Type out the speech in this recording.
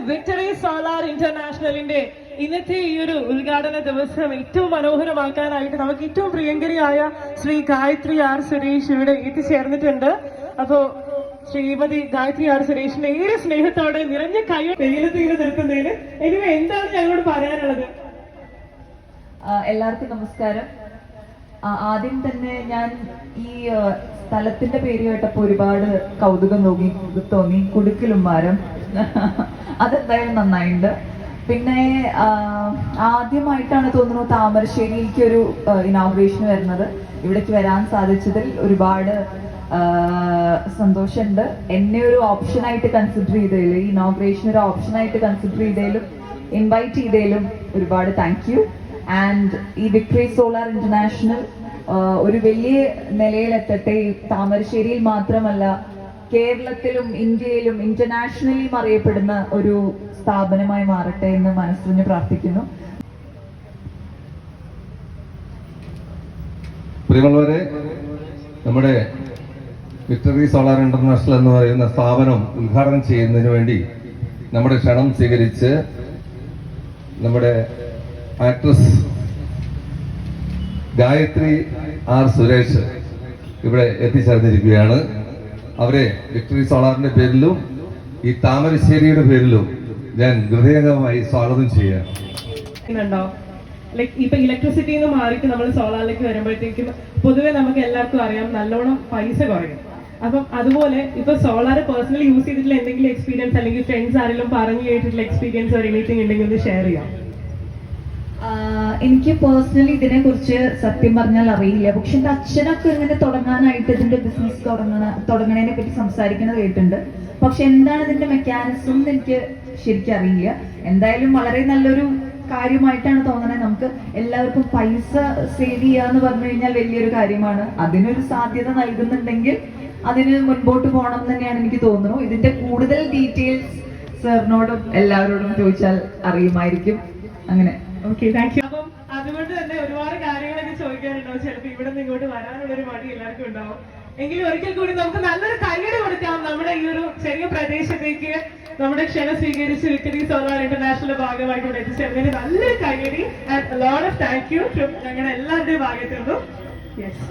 Victory solar ഇന്റർനാഷണലിന്റെ ഇന്നത്തെ ഈ ഒരു ഉദ്ഘാടന ദിവസം ഏറ്റവും മനോഹരമാക്കാനായിട്ട് നമുക്ക് ഏറ്റവും പ്രിയങ്കരിയായ ശ്രീ ഗായത്രി ആർ സുരേഷ് ഇവിടെ എത്തിച്ചേർന്നിട്ടുണ്ട്. അപ്പോ ശ്രീമതി ഗായത്രി ആർ സുരേഷിന്റെ ഏറെ സ്നേഹത്തോടെ നിറഞ്ഞ കൈ വെയിലത്ത് നിൽക്കുന്നതിന് എനിവേ എന്താണ് ഞങ്ങളോട് പറയാനുള്ളത്? എല്ലാവർക്കും നമസ്കാരം. ആദ്യം തന്നെ ഞാൻ ഈ സ്ഥലത്തിന്റെ പേര് കേട്ടപ്പോ ഒരുപാട് കൗതുകം തോന്നി. കുടുക്കലുമാരം അതെന്തായാലും നന്നായിട്ടുണ്ട്. പിന്നെ ആദ്യമായിട്ടാണ് തോന്നുന്നു താമരശ്ശേരിയിലേക്ക് ഒരു ഇനോഗ്രേഷൻ വരുന്നത്. ഇവിടേക്ക് വരാൻ സാധിച്ചതിൽ ഒരുപാട് സന്തോഷമുണ്ട്. എന്നെ ഒരു ഓപ്ഷനായിട്ട് കൺസിഡർ ചെയ്തതിലും ഈ ഇനോഗ്രേഷൻ ഒരു ഓപ്ഷനായിട്ട് കൺസിഡർ ചെയ്തതിലും ഇൻവൈറ്റ് ചെയ്തതിലും ഒരുപാട് താങ്ക് യു. ആൻഡ് ഈ വിക്ടറി സോളാർ ഇന്റർനാഷണൽ ഒരു വലിയ നിലയിലെത്തട്ടെ. താമരശ്ശേരിയിൽ മാത്രമല്ല, കേരളത്തിലും ഇന്ത്യയിലും ഇന്റർനാഷണലിയും അറിയപ്പെടുന്ന ഒരു സ്ഥാപനമായി മാറട്ടെ എന്ന് മനസ്സിന് പ്രാർത്ഥിക്കുന്നു. പ്രിയമുള്ളവരെ, നമ്മുടെ വിക്ടറി സോളാർ ഇന്റർനാഷണൽ എന്ന് പറയുന്ന സ്ഥാപനം ഉദ്ഘാടനം ചെയ്യുന്നതിന് വേണ്ടി നമ്മുടെ ക്ഷണം സ്വീകരിച്ച് നമ്മുടെ ആക്ട്രസ് ഗായത്രി ആർ സുരേഷ് ഇവിടെ എത്തിച്ചേർന്നിരിക്കുകയാണ്. അവരെ വിക്ടറി സോളാറിന്റെ പേരിലും ഈ താമരശ്ശേരിയുടെ പേരിലും ഞാൻ ഹൃദയംഗമായി സ്വാഗതം ചെയ്യാം. ഇപ്പൊ ഇലക്ട്രിസിറ്റിന്ന് മാറിയിട്ട് നമ്മൾ സോളാറിലേക്ക് വരുമ്പോഴത്തേക്കും പൊതുവെ നമുക്ക് എല്ലാവർക്കും അറിയാം നല്ലോണം പൈസ കുറയും. അപ്പം അതുപോലെ ഇപ്പൊ സോളാർ പേഴ്സണലി യൂസ് ചെയ്തിട്ടുള്ള എന്തെങ്കിലും എക്സ്പീരിയൻസ് അല്ലെങ്കിൽ ഫ്രണ്ട്സ് ആരെങ്കിലും പറഞ്ഞു കേട്ടിട്ടുള്ള എക്സ്പീരിയൻസ് ഒരു എനിത്തിങ് ഉണ്ടെങ്കിൽ ഒന്ന് ഷെയർ ചെയ്യാം. എനിക്ക് പേഴ്സണലി ഇതിനെ കുറിച്ച് സത്യം പറഞ്ഞാൽ അറിയില്ല. പക്ഷെ എന്റെ അച്ഛനൊക്കെ ഇങ്ങനെ തുടങ്ങാനായിട്ട് ഇതിന്റെ ബിസിനസ് തുടങ്ങണതിനെ പറ്റി സംസാരിക്കുന്നത് കേട്ടിട്ടുണ്ട്. പക്ഷെ എന്താണ് ഇതിന്റെ മെക്കാനിസം എന്ന് എനിക്ക് ശരിക്കും അറിയില്ല. എന്തായാലും വളരെ നല്ലൊരു കാര്യമായിട്ടാണ് തോന്നുന്നത്. നമുക്ക് എല്ലാവർക്കും പൈസ സേവ് ചെയ്യാന്ന് പറഞ്ഞു കഴിഞ്ഞാൽ വലിയൊരു കാര്യമാണ്. അതിനൊരു സാധ്യത നൽകുന്നുണ്ടെങ്കിൽ അതിന് മുൻപോട്ട് പോകണം തന്നെയാണ് എനിക്ക് തോന്നുന്നു. ഇതിന്റെ കൂടുതൽ ഡീറ്റെയിൽസ് സാറിനോടും എല്ലാവരോടും ചോദിച്ചാൽ അറിയുമായിരിക്കും. അങ്ങനെ ഓക്കെ, താങ്ക് യു. അപ്പം അതുകൊണ്ട് തന്നെ ഒരുപാട് കാര്യങ്ങളൊക്കെ ചോദിക്കാനുണ്ടാവും. ചിലപ്പോൾ ഇവിടെ നിന്ന് ഇങ്ങോട്ട് വരാനുള്ളൊരു മടി എല്ലാവർക്കും ഉണ്ടാവും. എങ്കിലും ഒരിക്കൽ കൂടി നമുക്ക് നല്ലൊരു കൈയ്യടി കൊടുക്കാം. നമ്മുടെ ഈ ഒരു ചെറിയ പ്രദേശത്തേക്ക് നമ്മുടെ ക്ഷണം സ്വീകരിച്ച് വിക്ടറി സോളാർ ഇന്റർനാഷണൽ ഭാഗമായിട്ട് ഇവിടെ എത്തിച്ചേർന്നതിന് നല്ലൊരു കൈയ്യടി and lot of thank you ഞങ്ങളുടെ എല്ലാവരുടെയും ഭാഗത്തു നിന്നും. യെസ്.